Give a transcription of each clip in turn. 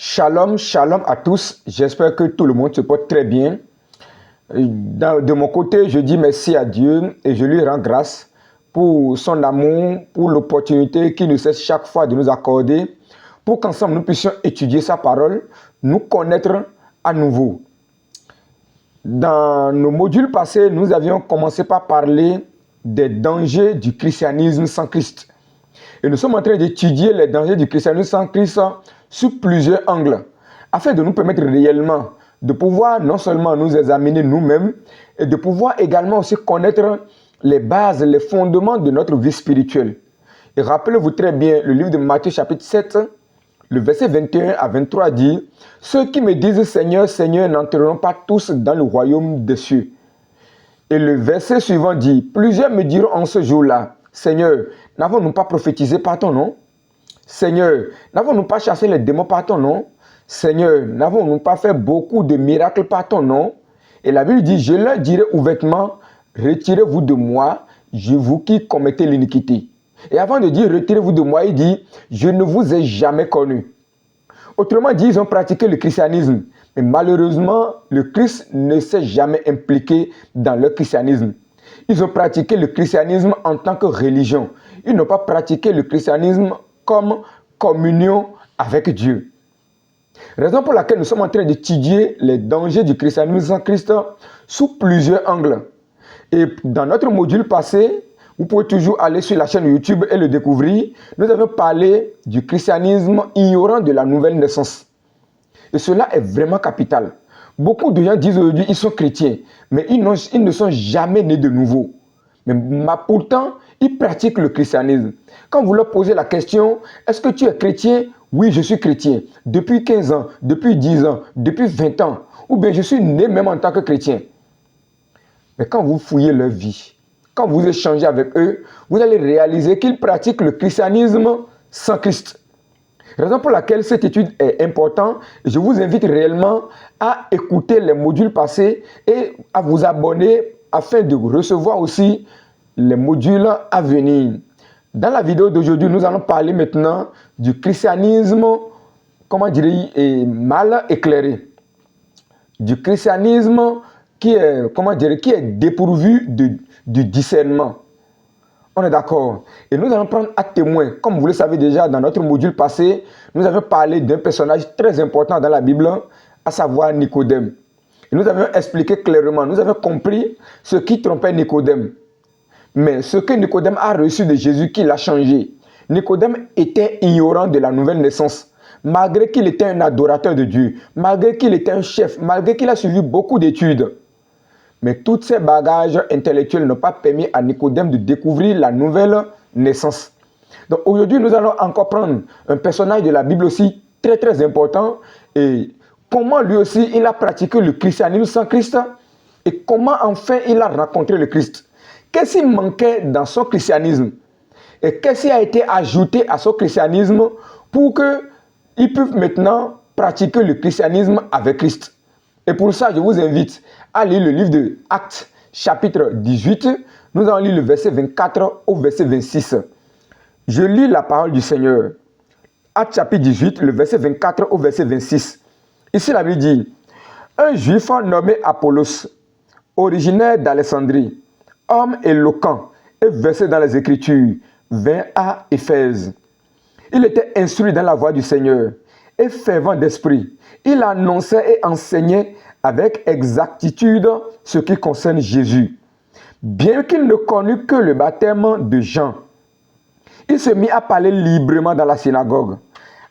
Shalom, shalom à tous. J'espère que tout le monde se porte très bien. De mon côté, je dis merci à Dieu et je lui rends grâce pour son amour, pour l'opportunité qu'il nous cesse chaque fois de nous accorder, pour qu'ensemble nous puissions étudier sa parole, nous connaître à nouveau. Dans nos modules passés, nous avions commencé par parler des dangers du christianisme sans Christ. Et nous sommes en train d'étudier les dangers du christianisme sans Christ sous plusieurs angles, afin de nous permettre réellement de pouvoir non seulement nous examiner nous-mêmes, et de pouvoir également aussi connaître les bases, les fondements de notre vie spirituelle. Et rappelez-vous très bien, le livre de Matthieu chapitre 7, le verset 21 à 23 dit « Ceux qui me disent Seigneur, Seigneur n'entreront pas tous dans le royaume des cieux. » Et le verset suivant dit « Plusieurs me diront en ce jour-là, Seigneur, n'avons-nous pas prophétisé par ton nom? Seigneur, n'avons-nous pas chassé les démons par ton nom? Seigneur, n'avons-nous pas fait beaucoup de miracles par ton nom? » Et la Bible dit, je leur dirai ouvertement, retirez-vous de moi, vous qui commettez l'iniquité. Et avant de dire, retirez-vous de moi, il dit, je ne vous ai jamais connu. Autrement dit, ils ont pratiqué le christianisme. Mais malheureusement, le Christ ne s'est jamais impliqué dans le christianisme. Ils ont pratiqué le christianisme en tant que religion. Ils n'ont pas pratiqué le christianisme comme communion avec Dieu. Raison pour laquelle nous sommes en train d'étudier les dangers du christianisme sans Christ sous plusieurs angles. Et dans notre module passé, vous pouvez toujours aller sur la chaîne YouTube et le découvrir. Nous avons parlé du christianisme ignorant de la nouvelle naissance. Et cela est vraiment capital. Beaucoup de gens disent aujourd'hui qu'ils sont chrétiens, mais ils ne sont jamais nés de nouveau. Mais pourtant, ils pratiquent le christianisme. Quand vous leur posez la question, est-ce que tu es chrétien? Oui, je suis chrétien. Depuis 15 ans, depuis 10 ans, depuis 20 ans. Ou bien je suis né même en tant que chrétien. Mais quand vous fouillez leur vie, quand vous échangez avec eux, vous allez réaliser qu'ils pratiquent le christianisme sans Christ. Raison pour laquelle cette étude est importante. Je vous invite réellement à écouter les modules passés et à vous abonner afin de recevoir aussi les modules à venir. Dans la vidéo d'aujourd'hui, nous allons parler maintenant du christianisme, comment dirais-je, mal éclairé. Du christianisme qui est dépourvu du discernement. On est d'accord. Et nous allons prendre à témoin, comme vous le savez déjà dans notre module passé, nous avons parlé d'un personnage très important dans la Bible, à savoir Nicodème. Et nous avons expliqué clairement, nous avons compris ce qui trompait Nicodème. Mais ce que Nicodème a reçu de Jésus qui l'a changé. Nicodème était ignorant de la nouvelle naissance. Malgré qu'il était un adorateur de Dieu, malgré qu'il était un chef, malgré qu'il a suivi beaucoup d'études. Mais tous ces bagages intellectuels n'ont pas permis à Nicodème de découvrir la nouvelle naissance. Donc aujourd'hui, nous allons encore prendre un personnage de la Bible aussi très très important et comment lui aussi il a pratiqué le christianisme sans Christ et comment enfin il a rencontré le Christ. Qu'est-ce qui manquait dans son christianisme et qu'est-ce qui a été ajouté à son christianisme pour qu'il puisse maintenant pratiquer le christianisme avec Christ. Et pour ça, je vous invite à lire le livre de Actes, chapitre 18. Nous allons lire le verset 24 au verset 26. Je lis la parole du Seigneur. Actes, chapitre 18, le verset 24 au verset 26. Ici, la Bible dit, un juif nommé Apollos, originaire d'Alexandrie, homme éloquent et versé dans les Écritures, vint à Éphèse. Il était instruit dans la voie du Seigneur et fervent d'esprit. Il annonçait et enseignait avec exactitude ce qui concerne Jésus. Bien qu'il ne connût que le baptême de Jean, il se mit à parler librement dans la synagogue.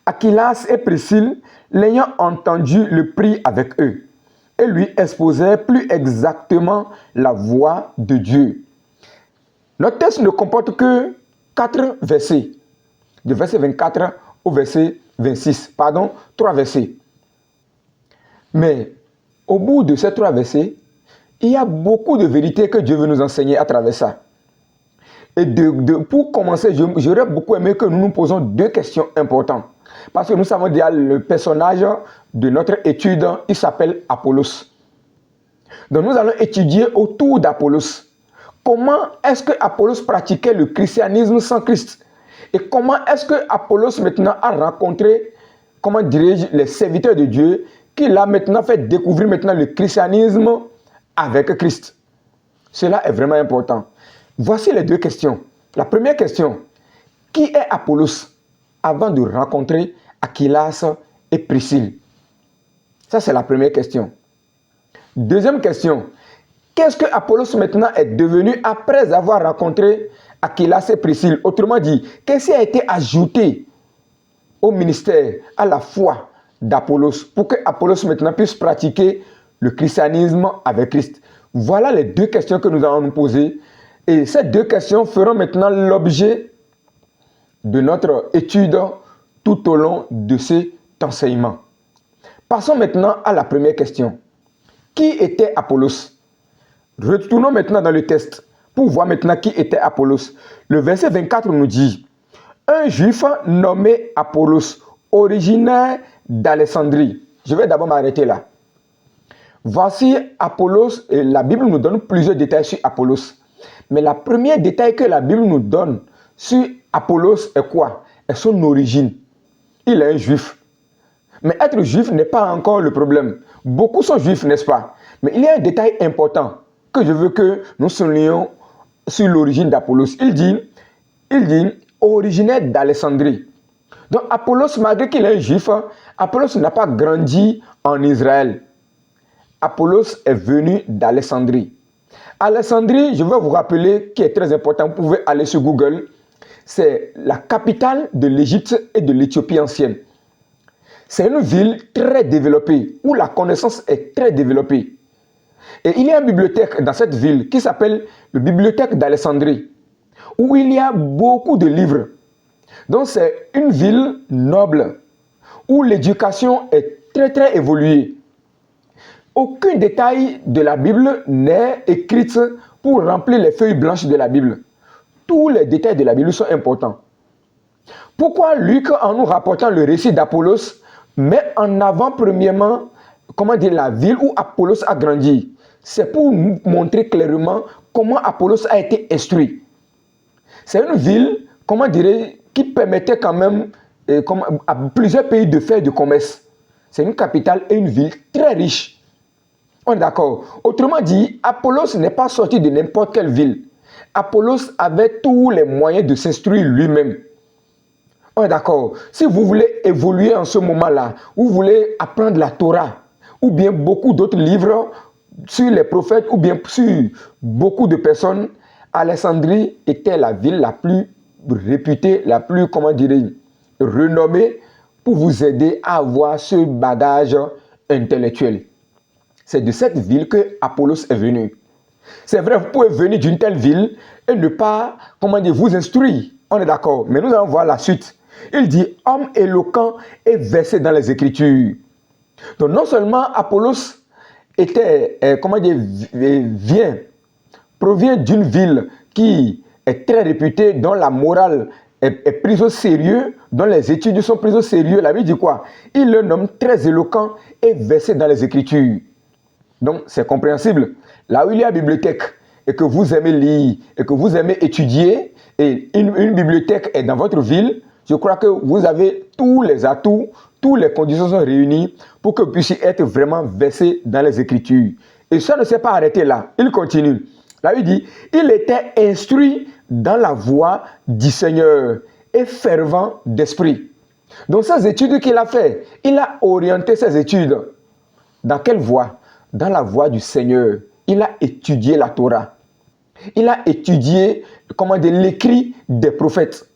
Aquilas et Priscille, l'ayant entendu, le prit avec eux et lui exposèrent plus exactement la voie de Dieu. Notre texte ne comporte que 4 versets, de verset 24 au verset 26, pardon, 3 versets. Mais au bout de ces 3 versets, il y a beaucoup de vérités que Dieu veut nous enseigner à travers ça. Et pour commencer, j'aurais beaucoup aimé que nous nous posions 2 questions importantes. Parce que nous savons déjà le personnage de notre étude, il s'appelle Apollos. Donc nous allons étudier autour d'Apollos. Comment est-ce que Apollos pratiquait le christianisme sans Christ? Et comment est-ce que Apollos maintenant a rencontré comment dirais-je, les serviteurs de Dieu, qu'il a maintenant fait découvrir maintenant le christianisme avec Christ. Cela est vraiment important. Voici les deux questions. La première question, qui est Apollos avant de rencontrer Aquilas et Priscille? Ça, c'est la première question. Deuxième question, qu'est-ce que Apollos maintenant est devenu après avoir rencontré Aquilas et Priscille? Autrement dit, qu'est-ce qui a été ajouté au ministère, à la foi d'Apollos, pour que Apollos maintenant puisse pratiquer le christianisme avec Christ? Voilà les deux questions que nous allons nous poser. Et ces deux questions feront maintenant l'objet de notre étude tout au long de cet enseignement. Passons maintenant à la première question. Qui était Apollos? Retournons maintenant dans le texte pour voir maintenant qui était Apollos. Le verset 24 nous dit: un juif nommé Apollos, originaire d'Alexandrie. Je vais d'abord m'arrêter là. Voici Apollos, et la Bible nous donne plusieurs détails sur Apollos. Mais le premier détail que la Bible nous donne sur Apollos est quoi? Est son origine. Il est un juif. Mais être juif n'est pas encore le problème. Beaucoup sont juifs, n'est-ce pas? Mais il y a un détail important que je veux que nous soulignions sur l'origine d'Apollos. Il dit, originaire d'Alexandrie. Donc Apollos, malgré qu'il est un juif, Apollos n'a pas grandi en Israël. Apollos est venu d'Alexandrie. Alexandrie, je vais vous rappeler, qui est très important, vous pouvez aller sur Google, c'est la capitale de l'Égypte et de l'Éthiopie ancienne. C'est une ville très développée, où la connaissance est très développée. Et il y a une bibliothèque dans cette ville qui s'appelle la bibliothèque d'Alexandrie, où il y a beaucoup de livres. Donc c'est une ville noble, où l'éducation est très très évoluée. Aucun détail de la Bible n'est écrit pour remplir les feuilles blanches de la Bible. Tous les détails de la Bible sont importants. Pourquoi Luc, en nous rapportant le récit d'Apollos, met en avant premièrement, la ville où Apollos a grandi? C'est pour nous montrer clairement comment Apollos a été instruit. C'est une ville, qui permettait quand même à plusieurs pays de faire du commerce. C'est une capitale et une ville très riche. On est d'accord. Autrement dit, Apollos n'est pas sorti de n'importe quelle ville. Apollos avait tous les moyens de s'instruire lui-même. On est d'accord. Si vous voulez évoluer en ce moment-là, vous voulez apprendre la Torah, ou bien beaucoup d'autres livres sur les prophètes, ou bien sur beaucoup de personnes, Alexandrie était la ville la plus réputée, la plus, renommée pour vous aider à avoir ce bagage intellectuel. C'est de cette ville que Apollos est venu. C'est vrai, vous pouvez venir d'une telle ville et ne pas, vous instruire. On est d'accord. Mais nous allons voir la suite. Il dit, homme éloquent et versé dans les Écritures. Donc non seulement Apollos était, provient d'une ville qui est très réputée, dont la morale est prise au sérieux, dont les études sont prises au sérieux. La Bible dit quoi? Il est un homme très éloquent et versé dans les Écritures. Donc, c'est compréhensible. Là où il y a une bibliothèque et que vous aimez lire et que vous aimez étudier, et une bibliothèque est dans votre ville, je crois que vous avez tous les atouts, toutes les conditions sont réunies pour que vous puissiez être vraiment versé dans les Écritures. Et ça ne s'est pas arrêté là. Il continue. Là, il dit, il était instruit dans la voie du Seigneur et fervent d'esprit. Donc, ces études qu'il a fait, il a orienté ses études. Dans quelle voie? Dans la voie du Seigneur. Il a étudié la Torah. Il a étudié, l'écrit des prophètes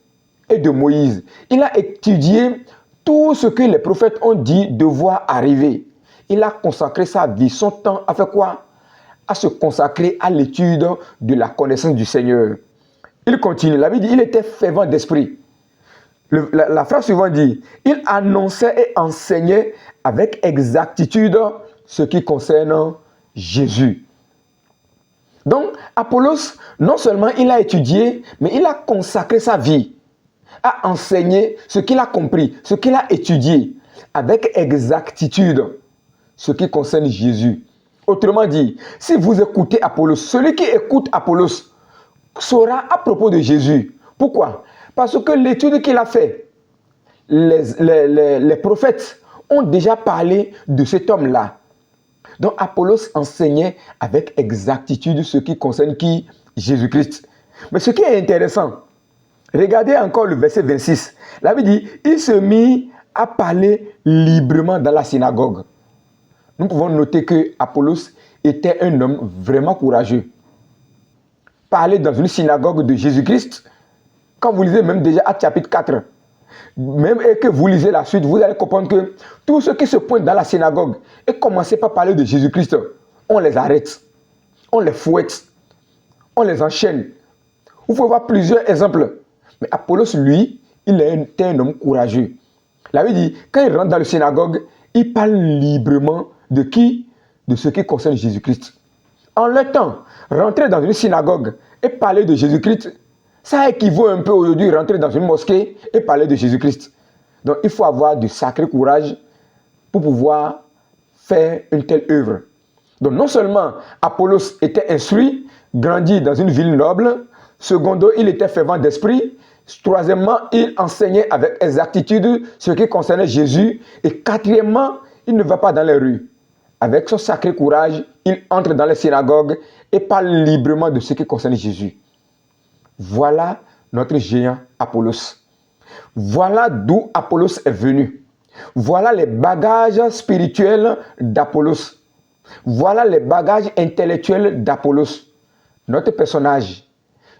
et de Moïse. Il a étudié tout ce que les prophètes ont dit devoir arriver. Il a consacré sa vie, son temps, à faire quoi? À se consacrer à l'étude de la connaissance du Seigneur. Il continue. La Bible dit, il était fervent d'esprit. La phrase suivante dit, il annonçait et enseignait avec exactitude ce qui concerne Jésus. Donc, Apollos, non seulement il a étudié, mais il a consacré sa vie à enseigner ce qu'il a compris, ce qu'il a étudié, avec exactitude, ce qui concerne Jésus. Autrement dit, si vous écoutez Apollos, celui qui écoute Apollos saura à propos de Jésus. Pourquoi? Parce que l'étude qu'il a fait, les prophètes ont déjà parlé de cet homme-là. Donc Apollos enseignait avec exactitude ce qui concerne qui? Jésus-Christ. Mais ce qui est intéressant, regardez encore le verset 26. La Bible dit, il se mit à parler librement dans la synagogue. Nous pouvons noter que Apollos était un homme vraiment courageux. Parler dans une synagogue de Jésus-Christ, quand vous lisez même déjà Actes chapitre 4, même et que vous lisez la suite, vous allez comprendre que tous ceux qui se pointent dans la synagogue et commencent par parler de Jésus-Christ, on les arrête, on les fouette, on les enchaîne. Vous pouvez voir plusieurs exemples. Mais Apollos, lui, il était un homme courageux. La Bible dit, quand il rentre dans la synagogue, il parle librement de qui? De ce qui concerne Jésus-Christ. En leur temps, rentrer dans une synagogue et parler de Jésus-Christ, ça équivaut un peu aujourd'hui rentrer dans une mosquée et parler de Jésus-Christ. Donc il faut avoir du sacré courage pour pouvoir faire une telle œuvre. Donc non seulement Apollos était instruit, grandi dans une ville noble, secondo, il était fervent d'esprit, troisièmement, il enseignait avec exactitude ce qui concernait Jésus, et quatrièmement, il ne va pas dans les rues. Avec son sacré courage, il entre dans les synagogues et parle librement de ce qui concerne Jésus. Voilà notre géant Apollos. Voilà d'où Apollos est venu. Voilà les bagages spirituels d'Apollos. Voilà les bagages intellectuels d'Apollos. Notre personnage.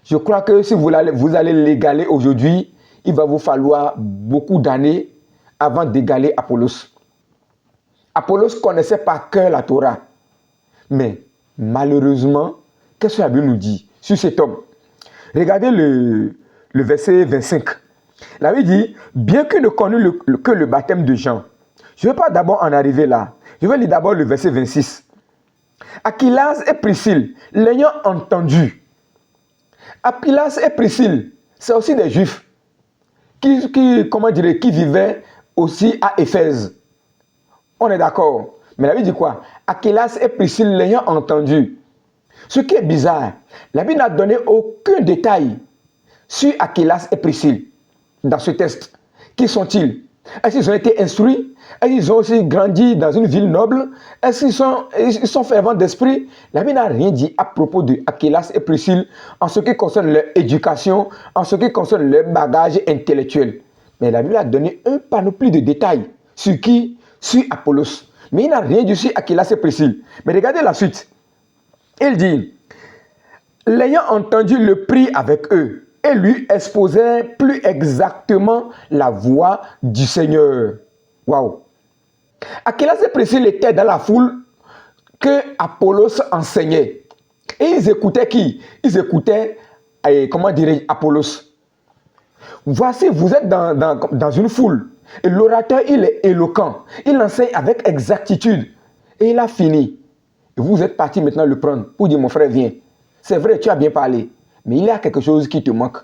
Je crois que si vous allez l'égaler aujourd'hui, il va vous falloir beaucoup d'années avant d'égaler Apollos. Apollos connaissait par cœur la Torah. Mais malheureusement, qu'est-ce que la Bible nous dit sur cet homme? Regardez le verset 25. La Bible dit, bien qu'il ne connût que le baptême de Jean. Je ne vais pas d'abord en arriver là. Je vais lire d'abord le verset 26. Aquilas et Priscille, l'ayant entendu. Aquilas et Priscille, c'est aussi des Juifs qui vivaient aussi à Éphèse. On est d'accord. Mais la Bible dit quoi? Aquilas et Priscille l'ayant entendu. Ce qui est bizarre, la Bible n'a donné aucun détail sur Aquilas et Priscille dans ce texte. Qui sont-ils? Est-ce qu'ils ont été instruits? Est-ce qu'ils ont aussi grandi dans une ville noble? Est-ce qu'ils sont fervents d'esprit? La Bible n'a rien dit à propos de Aquilas et Priscille en ce qui concerne leur éducation, en ce qui concerne leur bagage intellectuel. Mais la Bible a donné un panoplie de détails sur qui? Sur Apollos. Mais il n'a rien dit sur Aquilas et Priscille. Mais regardez la suite. Il dit, l'ayant entendu le prit avec eux et lui exposait plus exactement la voix du Seigneur. Waouh! Aquilas et Priscille étaient dans la foule que Apollos enseignait. Et ils écoutaient qui? Ils écoutaient, Apollos. Voici, vous êtes dans une foule. Et l'orateur, il est éloquent. Il enseigne avec exactitude. Et il a fini. Et vous êtes parti maintenant le prendre pour dire, mon frère, viens. C'est vrai, tu as bien parlé. Mais il y a quelque chose qui te manque.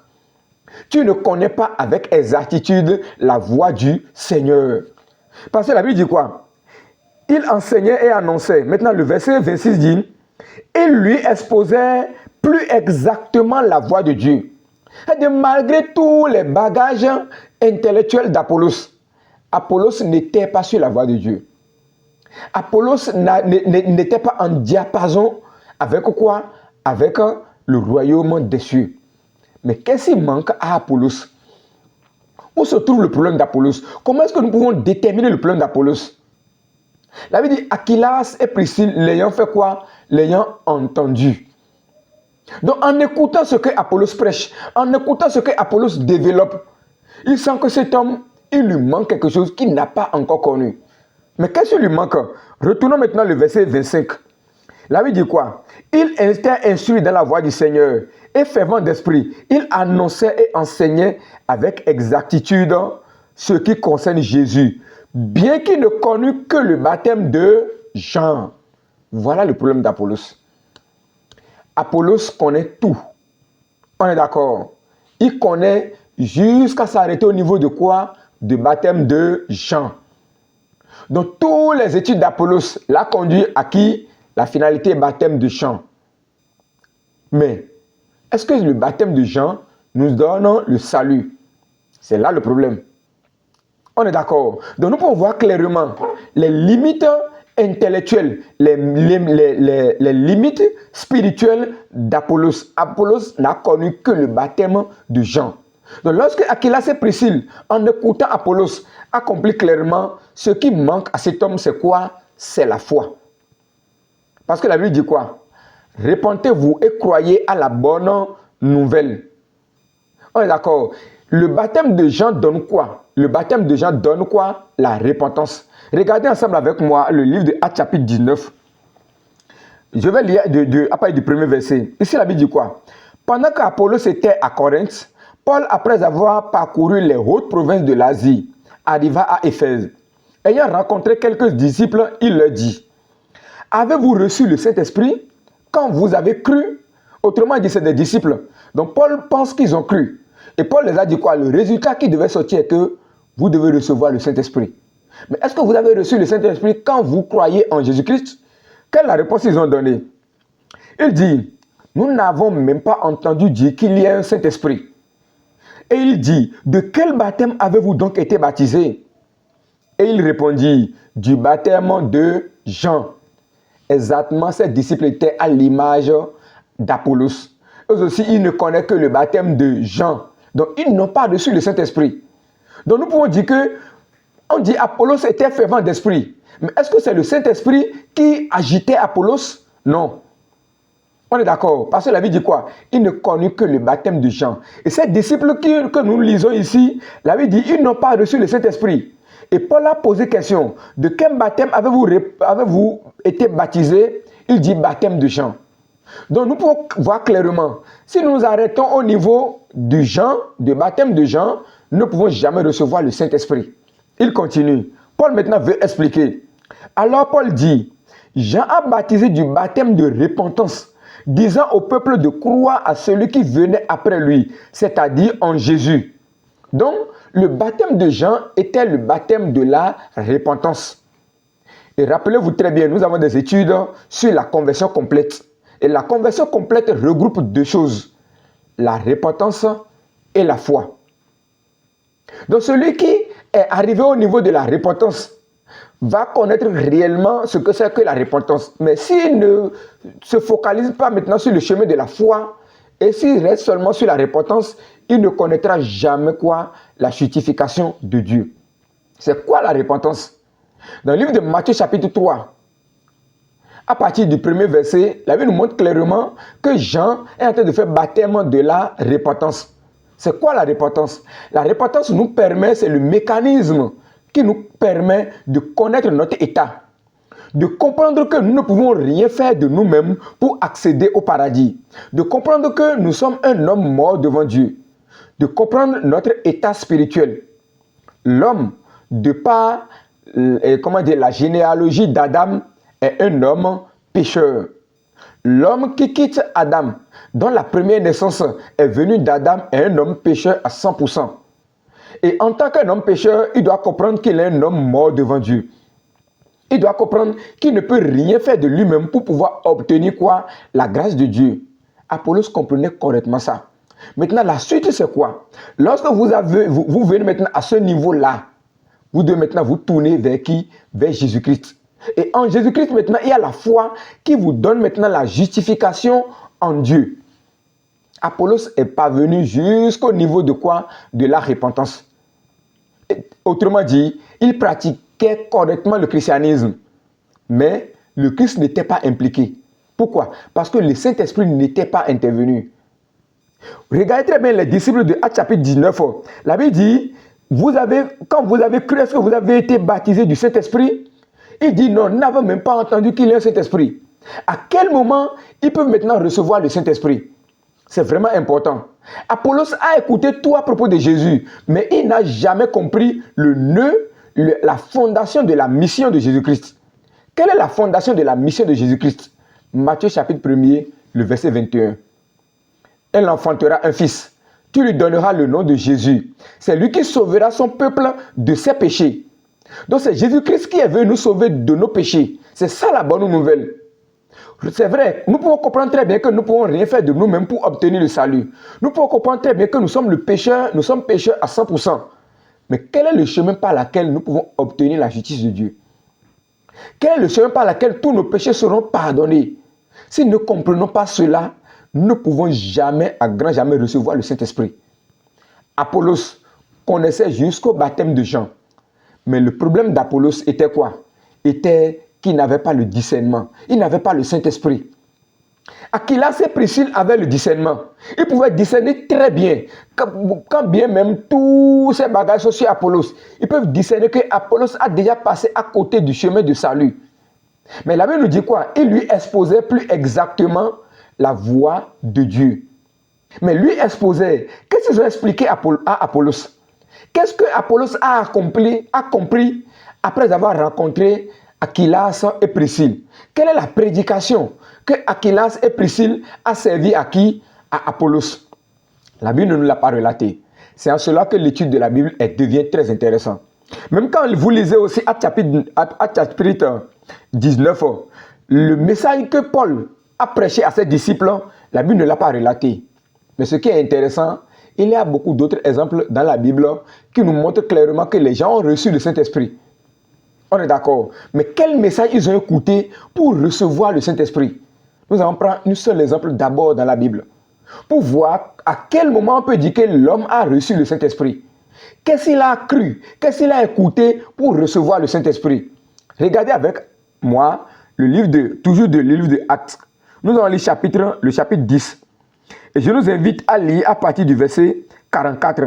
Tu ne connais pas avec exactitude la voix du Seigneur. Parce que la Bible dit quoi? Il enseignait et annonçait. Maintenant, le verset 26 dit, il lui exposait plus exactement la voix de Dieu. Et malgré tous les bagages intellectuels d'Apollos, Apollos n'était pas sur la voie de Dieu. Apollos n'était pas en diapason avec quoi? Avec le royaume des cieux. Mais qu'est-ce qui manque à Apollos? Où se trouve le problème d'Apollos? Comment est-ce que nous pouvons déterminer le problème d'Apollos? La Bible dit, Aquilas et Priscille l'ayant fait quoi? L'ayant entendu. Donc en écoutant ce que Apollos prêche, en écoutant ce que Apollos développe, il sent que cet homme, il lui manque quelque chose qu'il n'a pas encore connu. Mais qu'est-ce qui lui manque? Retournons maintenant au verset 25. La Bible dit quoi? Il était instruit dans la voie du Seigneur et fervent d'esprit. Il annonçait et enseignait avec exactitude ce qui concerne Jésus, bien qu'il ne connût que le baptême de Jean. Voilà le problème d'Apollos. Apollos connaît tout. On est d'accord. Il connaît jusqu'à s'arrêter au niveau de quoi? De baptême de Jean. Donc, toutes les études d'Apollos l'ont conduit à qui? La finalité baptême de Jean. Mais, est-ce que le baptême de Jean nous donne le salut? C'est là le problème. On est d'accord. Donc nous pouvons voir clairement les limites intellectuelles, les limites spirituelles d'Apollos. Apollos n'a connu que le baptême de Jean. Donc lorsque Aquilas et Priscille, en écoutant Apollos, accomplit clairement ce qui manque à cet homme, c'est quoi? C'est la foi. Parce que la Bible dit quoi? Répentez-vous et croyez à la bonne nouvelle. On est d'accord. Le baptême de Jean donne quoi? Le baptême de Jean donne quoi? La repentance. Regardez ensemble avec moi le livre de Actes chapitre 19. Je vais lire à partir du premier verset. Ici la Bible dit quoi? Pendant qu'Apollos était à Corinthe, Paul, après avoir parcouru les hautes provinces de l'Asie, arriva à Éphèse. Ayant rencontré quelques disciples, il leur dit: avez-vous reçu le Saint-Esprit quand vous avez cru? Autrement dit, c'est des disciples. Donc Paul pense qu'ils ont cru. Et Paul les a dit quoi? Le résultat qui devait sortir est que vous devez recevoir le Saint-Esprit. Mais est-ce que vous avez reçu le Saint-Esprit quand vous croyez en Jésus-Christ? Quelle est la réponse qu'ils ont donnée? Il dit: nous n'avons même pas entendu dire qu'il y a un Saint-Esprit. Et il dit: de quel baptême avez-vous donc été baptisé? Et il répondit: du baptême de Jean. Exactement, ces disciples étaient à l'image d'Apollos. Eux aussi, ils ne connaissent que le baptême de Jean. Donc, ils n'ont pas reçu le Saint-Esprit. Donc, nous pouvons dire que, on dit Apollos était fervent d'esprit. Mais est-ce que c'est le Saint-Esprit qui agitait Apollos? Non. On est d'accord. Parce que la Bible dit quoi? Ils ne connaissent que le baptême de Jean. Et ces disciples que nous lisons ici, la Bible dit ils n'ont pas reçu le Saint-Esprit. Et Paul a posé question: de quel baptême avez-vous été baptisé? Il dit baptême de Jean. Donc nous pouvons voir clairement, si nous nous arrêtons au niveau du Jean, du baptême de Jean, nous ne pouvons jamais recevoir le Saint-Esprit. Il continue. Paul maintenant veut expliquer. Alors Paul dit: Jean a baptisé du baptême de repentance, disant au peuple de croire à celui qui venait après lui, c'est-à-dire en Jésus. Donc, le baptême de Jean était le baptême de la repentance. Et rappelez-vous très bien, nous avons des études sur la conversion complète. Et la conversion complète regroupe deux choses: la repentance et la foi. Donc celui qui est arrivé au niveau de la repentance va connaître réellement ce que c'est que la repentance. Mais s'il ne se focalise pas maintenant sur le chemin de la foi, et s'il reste seulement sur la repentance, il ne connaîtra jamais quoi? La justification de Dieu. C'est quoi la repentance? Dans le livre de Matthieu chapitre 3, à partir du premier verset, la Bible nous montre clairement que Jean est en train de faire baptême de la repentance. C'est quoi la repentance? La repentance nous permet, c'est le mécanisme qui nous permet de connaître notre état, de comprendre que nous ne pouvons rien faire de nous-mêmes pour accéder au paradis, de comprendre que nous sommes un homme mort devant Dieu, de comprendre notre état spirituel. L'homme, de par la généalogie d'Adam, est un homme pécheur. L'homme qui quitte Adam, dont la première naissance est venue d'Adam, est un homme pécheur à 100%. Et en tant qu'un homme pécheur, il doit comprendre qu'il est un homme mort devant Dieu. Il doit comprendre qu'il ne peut rien faire de lui-même pour pouvoir obtenir quoi? La grâce de Dieu. Apollos comprenait correctement ça. Maintenant, la suite, c'est quoi? Lorsque vous venez maintenant à ce niveau-là, vous devez maintenant vous tourner vers qui? Vers Jésus-Christ. Et en Jésus-Christ, maintenant, il y a la foi qui vous donne maintenant la justification en Dieu. Apollos est parvenu jusqu'au niveau de quoi? De la repentance. Et, autrement dit, il pratiquait correctement le christianisme. Mais le Christ n'était pas impliqué. Pourquoi? Parce que le Saint-Esprit n'était pas intervenu. Regardez très bien les disciples de Actes chapitre 19. La Bible dit, quand vous avez cru, est-ce que vous avez été baptisé du Saint-Esprit? Il dit non, nous n'avons même pas entendu qu'il y a un Saint-Esprit. À quel moment ils peuvent maintenant recevoir le Saint-Esprit? C'est vraiment important. Apollos a écouté tout à propos de Jésus, mais il n'a jamais compris le nœud, la fondation de la mission de Jésus-Christ. Quelle est la fondation de la mission de Jésus-Christ? Matthieu chapitre 1er, le verset 21. Elle enfantera un fils. Tu lui donneras le nom de Jésus. C'est lui qui sauvera son peuple de ses péchés. Donc c'est Jésus-Christ qui est venu nous sauver de nos péchés. C'est ça la bonne nouvelle. C'est vrai, nous pouvons comprendre très bien que nous ne pouvons rien faire de nous-mêmes pour obtenir le salut. Nous pouvons comprendre très bien que nous sommes pécheurs à 100%. Mais quel est le chemin par lequel nous pouvons obtenir la justice de Dieu? Quel est le chemin par lequel tous nos péchés seront pardonnés? Si nous ne comprenons pas cela, nous ne pouvons jamais, à grand jamais, recevoir le Saint-Esprit. Apollos connaissait jusqu'au baptême de Jean. Mais le problème d'Apollos était quoi? Était qu'il n'avait pas le discernement. Il n'avait pas le Saint-Esprit. Aquilas et Priscille avaient le discernement. Ils pouvaient discerner très bien. Quand bien même tous ces bagages sont sur Apollos, ils peuvent discerner que Apollos a déjà passé à côté du chemin de salut. Mais la Bible nous dit quoi? Il lui exposait plus exactement la voie de Dieu. Mais lui exposait. Qu'est-ce qu'ils ont expliqué à Apollos? Qu'est-ce que Apollos a compris après avoir rencontré Aquilas et Priscille? Quelle est la prédication que Aquilas et Priscille a servi à qui? À Apollos. La Bible ne nous l'a pas relaté. C'est en cela que l'étude de la Bible devient très intéressante. Même quand vous lisez aussi à chapitre 19, le message que Paul a prêché à ses disciples, la Bible ne l'a pas relaté. Mais ce qui est intéressant, il y a beaucoup d'autres exemples dans la Bible qui nous montrent clairement que les gens ont reçu le Saint-Esprit. On est d'accord. Mais quel message ils ont écouté pour recevoir le Saint-Esprit? Nous allons prendre un seul exemple d'abord dans la Bible. Pour voir à quel moment on peut dire que l'homme a reçu le Saint-Esprit. Qu'est-ce qu'il a cru? Qu'est-ce qu'il a écouté pour recevoir le Saint-Esprit? Regardez avec moi toujours le livre de Actes. Nous allons lire le chapitre 10. Et je nous invite à lire à partir du verset 44.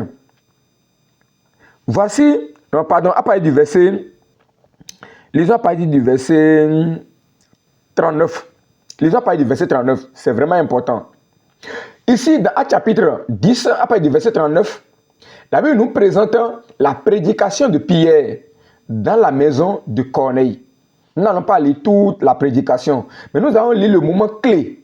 À partir du verset... Lisons à partir du verset 39. Lisons à partir du verset 39. C'est vraiment important. Ici, dans Actes chapitre 10, à partir du verset 39, la Bible nous présente la prédication de Pierre dans la maison de Corneille. Nous n'allons pas lire toute la prédication, mais nous allons lire le moment clé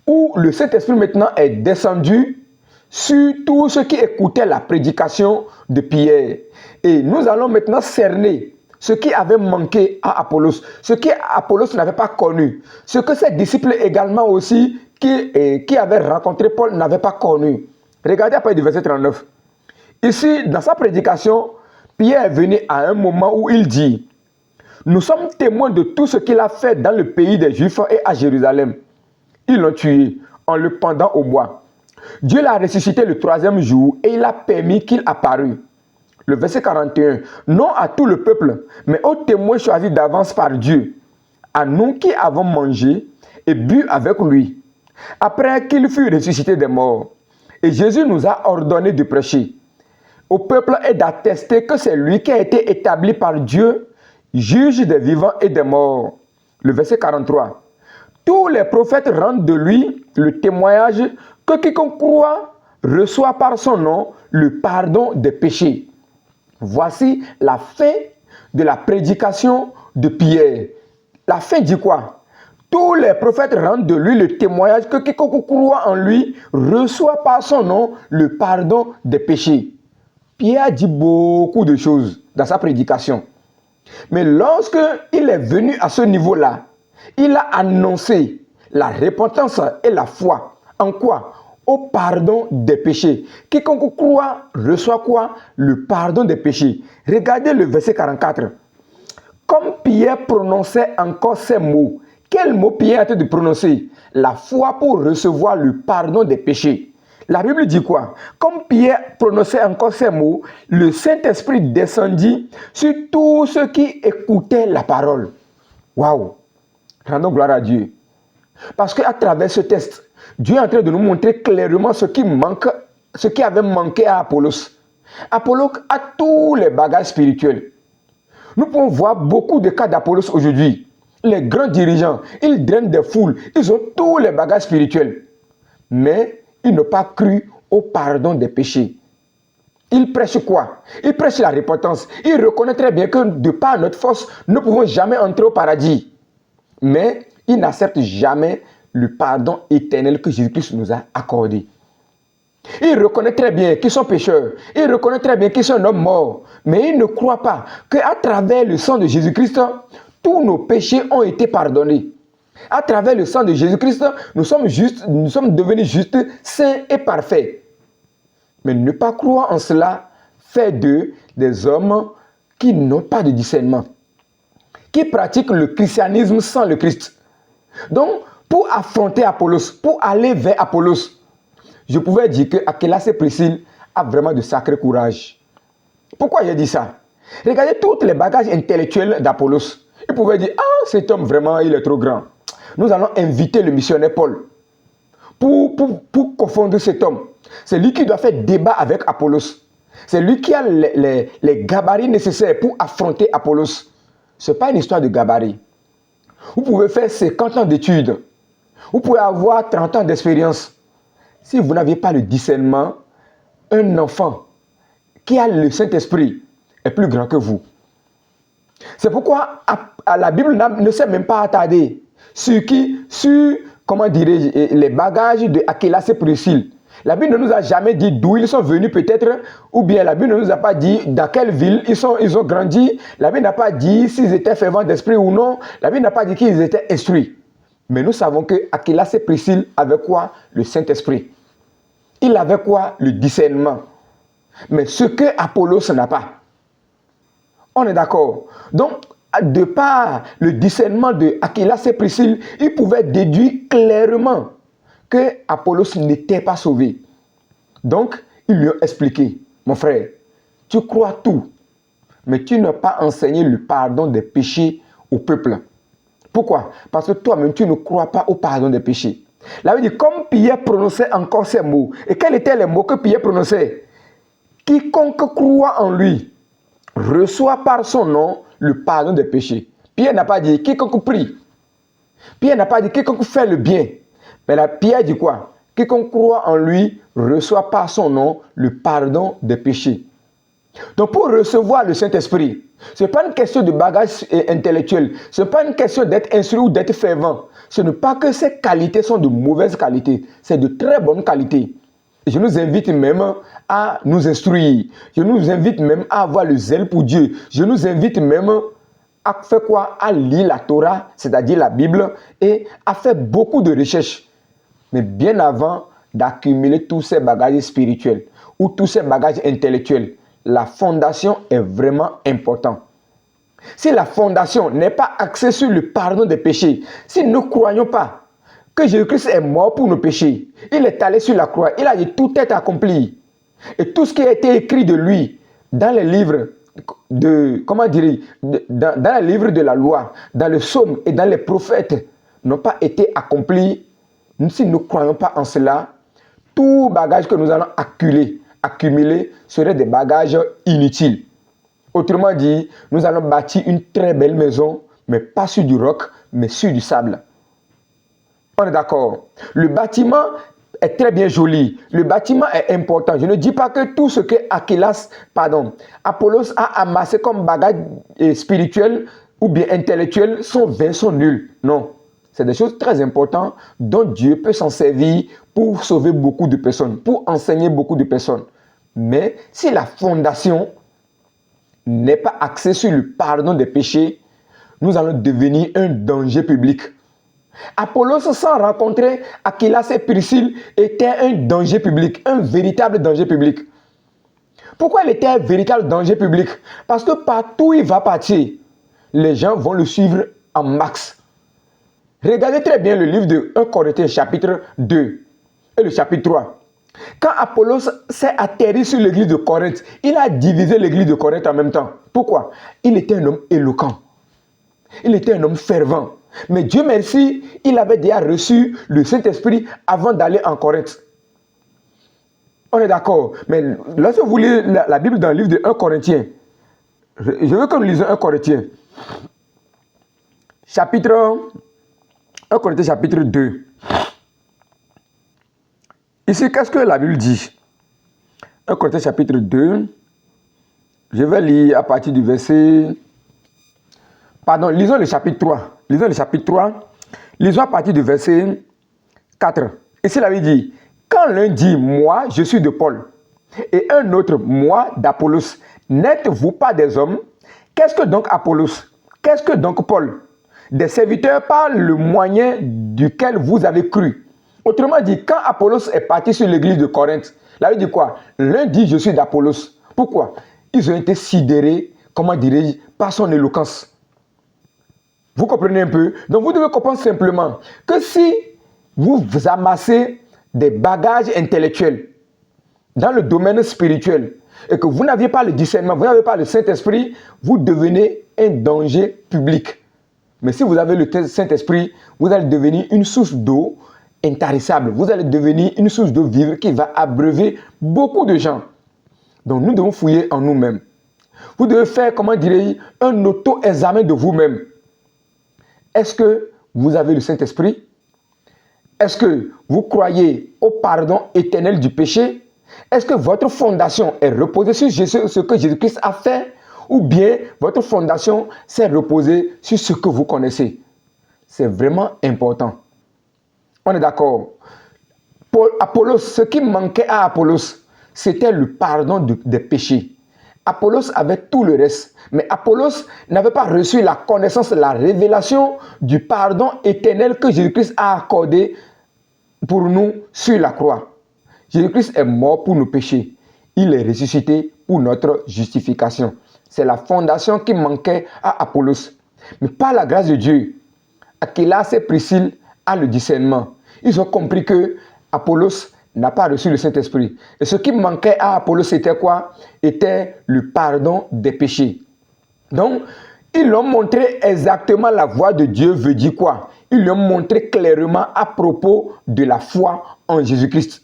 où le Saint-Esprit maintenant est descendu sur tous ceux qui écoutaient la prédication de Pierre. Et nous allons maintenant cerner ce qui avait manqué à Apollos, ce que Apollos n'avait pas connu, ce que ses disciples également aussi qui avaient rencontré Paul n'avaient pas connu. Regardez après du verset 39. Ici, dans sa prédication, Pierre est venu à un moment où il dit: nous sommes témoins de tout ce qu'il a fait dans le pays des Juifs et à Jérusalem. Ils l'ont tué en le pendant au bois. Dieu l'a ressuscité le 3e jour et il a permis qu'il apparût. Le verset 41. Non à tout le peuple, mais aux témoins choisis d'avance par Dieu, à nous qui avons mangé et bu avec lui, après qu'il fut ressuscité des morts. Et Jésus nous a ordonné de prêcher au peuple et d'attester que c'est lui qui a été établi par Dieu, juge des vivants et des morts. Le verset 43. Tous les prophètes rendent de lui le témoignage que quiconque croit reçoit par son nom le pardon des péchés. Voici la fin de la prédication de Pierre. La fin dit quoi? Tous les prophètes rendent de lui le témoignage que quiconque croit en lui reçoit par son nom le pardon des péchés. Pierre a dit beaucoup de choses dans sa prédication. Mais lorsque il est venu à ce niveau-là, il a annoncé la repentance et la foi. En quoi? Au pardon des péchés. Quiconque croit reçoit quoi? Le pardon des péchés. Regardez le verset 44. Comme Pierre prononçait encore ces mots, quel mot Pierre a été de prononcer? La foi pour recevoir le pardon des péchés. La Bible dit quoi? Comme Pierre prononçait encore ces mots, le Saint-Esprit descendit sur tous ceux qui écoutaient la parole. Waouh! Rendons gloire à Dieu. Parce qu'à travers ce texte, Dieu est en train de nous montrer clairement ce qui avait manqué à Apollos. Apollos a tous les bagages spirituels. Nous pouvons voir beaucoup de cas d'Apollos aujourd'hui. Les grands dirigeants, ils drainent des foules, ils ont tous les bagages spirituels. Mais ils n'ont pas cru au pardon des péchés. Ils prêchent quoi? Ils prêchent la repentance. Ils reconnaissent très bien que de par notre force, nous ne pouvons jamais entrer au paradis. Mais ils n'acceptent jamais le pardon éternel que Jésus-Christ nous a accordé. Ils reconnaissent très bien qu'ils sont pécheurs. Ils reconnaissent très bien qu'ils sont un homme mort. Mais ils ne croient pas qu'à travers le sang de Jésus-Christ, tous nos péchés ont été pardonnés. À travers le sang de Jésus-Christ, nous sommes devenus justes, saints et parfaits. Mais ne pas croire en cela fait d'eux des hommes qui n'ont pas de discernement, qui pratiquent le christianisme sans le Christ. Donc, pour affronter Apollos, pour aller vers Apollos, je pouvais dire que Aquila et Priscille a vraiment de sacré courage. Pourquoi j'ai dit ça? Regardez tous les bagages intellectuels d'Apollos. Il pouvait dire, ah, cet homme vraiment, il est trop grand. Nous allons inviter le missionnaire Paul pour confondre cet homme. C'est lui qui doit faire débat avec Apollos. C'est lui qui a les gabarits nécessaires pour affronter Apollos. Ce n'est pas une histoire de gabarit. Vous pouvez faire 50 ans d'études. Vous pouvez avoir 30 ans d'expérience. Si vous n'avez pas le discernement, un enfant qui a le Saint-Esprit est plus grand que vous. C'est pourquoi la Bible ne s'est même pas attardée sur comment dirais-je, les bagages de Aquila et Priscille. La Bible ne nous a jamais dit d'où ils sont venus peut-être, ou bien la Bible ne nous a pas dit dans quelle ville ils ont grandi. La Bible n'a pas dit s'ils étaient fervents d'esprit ou non. La Bible n'a pas dit qu'ils étaient instruits. Mais nous savons que Aquila et Priscille avaient quoi? Le Saint-Esprit. Il avait quoi? Le discernement. Mais ce que Apollos n'a pas. On est d'accord. Donc, de par le discernement de Aquila et Priscille, il pouvait déduire clairement que Apollos n'était pas sauvé. Donc, ils lui ont expliqué, mon frère, tu crois tout, mais tu n'as pas enseigné le pardon des péchés au peuple. Pourquoi? Parce que toi-même, tu ne crois pas au pardon des péchés. Là, il dit, comme Pierre prononçait encore ces mots, et quels étaient les mots que Pierre prononçait? Quiconque croit en lui reçoit par son nom le pardon des péchés. Pierre n'a pas dit quiconque prie. Pierre n'a pas dit quiconque fait le bien. Mais là, Pierre dit quoi? Quiconque croit en lui reçoit par son nom le pardon des péchés. Donc pour recevoir le Saint-Esprit, ce n'est pas une question de bagage intellectuel. Ce n'est pas une question d'être instruit ou d'être fervent. Ce n'est pas que ces qualités sont de mauvaise qualité. C'est de très bonne qualité. Et je nous invite même à nous instruire. Je nous invite même à avoir le zèle pour Dieu. Je nous invite même à faire quoi? À lire la Torah, c'est-à-dire la Bible, et à faire beaucoup de recherches. Mais bien avant d'accumuler tous ces bagages spirituels ou tous ces bagages intellectuels, la fondation est vraiment importante. Si la fondation n'est pas axée sur le pardon des péchés, si nous ne croyons pas que Jésus-Christ est mort pour nos péchés, il est allé sur la croix, il a dit tout est accompli. Et tout ce qui a été écrit de lui dans les livres de, dans les livres de la loi, dans le psaume et dans les prophètes n'ont pas été accomplis. Si nous ne croyons pas en cela, tout bagage que nous allons accumuler serait des bagages inutiles. Autrement dit, nous allons bâtir une très belle maison, mais pas sur du roc, mais sur du sable. On est d'accord. Le bâtiment est très bien joli. Le bâtiment est important. Je ne dis pas que tout ce que Apollos a amassé comme bagage spirituel ou bien intellectuel sont vains, sont nuls. Non. C'est des choses très importantes dont Dieu peut s'en servir pour sauver beaucoup de personnes, pour enseigner beaucoup de personnes. Mais si la fondation n'est pas axée sur le pardon des péchés, nous allons devenir un danger public. Apollos, sans rencontrer Aquila et Priscille, était un danger public, un véritable danger public. Pourquoi il était un véritable danger public? Parce que partout où il va partir, les gens vont le suivre en max. Regardez très bien le livre de 1 Corinthiens chapitre 2 et le chapitre 3. Quand Apollos s'est atterri sur l'église de Corinthe, il a divisé l'église de Corinthe en même temps. Pourquoi? Il était un homme éloquent. Il était un homme fervent. Mais Dieu merci, il avait déjà reçu le Saint-Esprit avant d'aller en Corinthe. On est d'accord. Mais lorsque vous lisez la Bible dans le livre de 1 Corinthiens, je veux que nous lisions 1 Corinthiens. Chapitre 2. Ici, qu'est-ce que la Bible dit? 1 Corinthiens chapitre 2. Je vais lire à partir du verset... Pardon, lisons le chapitre 3. Lisons le chapitre 3. Lisons à partir du verset 4. Ici, la Bible dit, quand l'un dit, moi, je suis de Paul, et un autre, moi, d'Apollos, n'êtes-vous pas des hommes? Qu'est-ce que donc Apollos? Qu'est-ce que donc Paul? Des serviteurs par le moyen duquel vous avez cru. Autrement dit, quand Apollos est parti sur l'église de Corinthe, là il dit quoi? L'un dit je suis d'Apollos. Pourquoi? Ils ont été sidérés, comment dirais-je, par son éloquence. Vous comprenez un peu? Donc vous devez comprendre simplement que si vous amassez des bagages intellectuels dans le domaine spirituel et que vous n'aviez pas le discernement, vous n'avez pas le Saint-Esprit, vous devenez un danger public. Mais si vous avez le Saint-Esprit, vous allez devenir une source d'eau intarissable. Vous allez devenir une source d'eau vive qui va abreuver beaucoup de gens. Donc nous devons fouiller en nous-mêmes. Vous devez faire, comment dirais-je, un auto-examen de vous-même. Est-ce que vous avez le Saint-Esprit? Est-ce que vous croyez au pardon éternel du péché? Est-ce que votre fondation est reposée sur ce que Jésus-Christ a fait? Ou bien votre fondation s'est reposée sur ce que vous connaissez? C'est vraiment important. On est d'accord? Apollos, ce qui manquait à Apollos, c'était le pardon des péchés. Apollos avait tout le reste, mais Apollos n'avait pas reçu la connaissance, la révélation du pardon éternel que Jésus-Christ a accordé pour nous sur la croix. Jésus-Christ est mort pour nos péchés. Il est ressuscité pour notre justification. C'est la fondation qui manquait à Apollos. Mais par la grâce de Dieu, Aquilas et Priscille a le discernement. Ils ont compris que Apollos n'a pas reçu le Saint-Esprit. Et ce qui manquait à Apollos, c'était quoi? Était le pardon des péchés. Donc, ils lui ont montré exactement la voie de Dieu veut dire quoi? Ils lui ont montré clairement à propos de la foi en Jésus-Christ.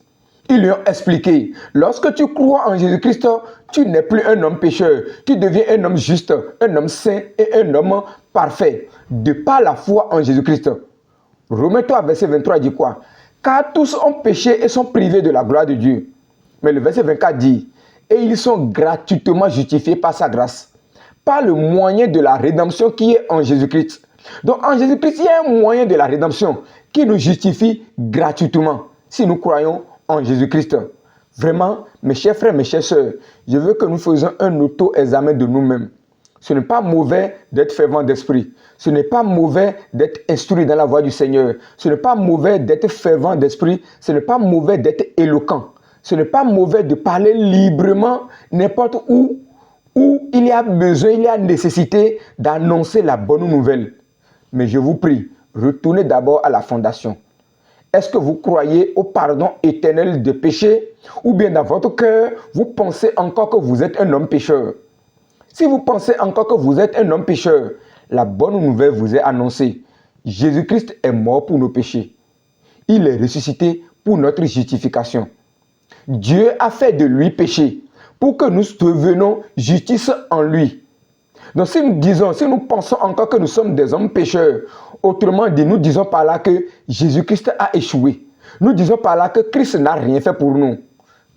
Ils lui ont expliqué, lorsque tu crois en Jésus-Christ, tu n'es plus un homme pécheur, tu deviens un homme juste, un homme saint et un homme parfait, de par la foi en Jésus-Christ. Romains 3, verset 23 dit quoi? Car tous ont péché et sont privés de la gloire de Dieu. Mais le verset 24 dit, et ils sont gratuitement justifiés par sa grâce, par le moyen de la rédemption qui est en Jésus-Christ. Donc en Jésus-Christ, il y a un moyen de la rédemption qui nous justifie gratuitement si nous croyons en Jésus-Christ. Vraiment, mes chers frères, mes chères sœurs, je veux que nous faisions un auto-examen de nous-mêmes. Ce n'est pas mauvais d'être fervent d'esprit. Ce n'est pas mauvais d'être instruit dans la voie du Seigneur. Ce n'est pas mauvais d'être fervent d'esprit. Ce n'est pas mauvais d'être éloquent. Ce n'est pas mauvais de parler librement n'importe où il y a besoin, il y a nécessité d'annoncer la bonne nouvelle. Mais je vous prie, retournez d'abord à la fondation. Est-ce que vous croyez au pardon éternel des péchés? Ou bien dans votre cœur, vous pensez encore que vous êtes un homme pécheur? Si vous pensez encore que vous êtes un homme pécheur, la bonne nouvelle vous est annoncée. Jésus-Christ est mort pour nos péchés. Il est ressuscité pour notre justification. Dieu a fait de lui péché pour que nous devenions justice en lui. Donc si nous pensons encore que nous sommes des hommes pécheurs, autrement dit, nous disons par là que Jésus-Christ a échoué. Nous disons par là que Christ n'a rien fait pour nous.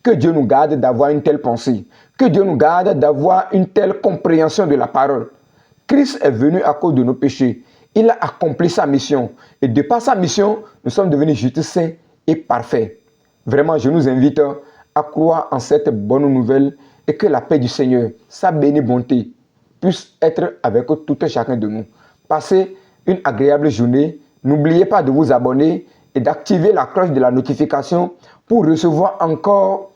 Que Dieu nous garde d'avoir une telle pensée. Que Dieu nous garde d'avoir une telle compréhension de la parole. Christ est venu à cause de nos péchés. Il a accompli sa mission. Et de par sa mission, nous sommes devenus justes, saints et parfaits. Vraiment, je nous invite à croire en cette bonne nouvelle et que la paix du Seigneur, sa bénie bonté, puisse être avec tout et chacun de nous. Passez une agréable journée. N'oubliez pas de vous abonner et d'activer la cloche de la notification pour recevoir encore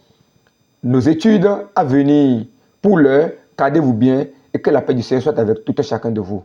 nos études à venir. Pour l'heure, gardez-vous bien et que la paix du Seigneur soit avec tout et chacun de vous.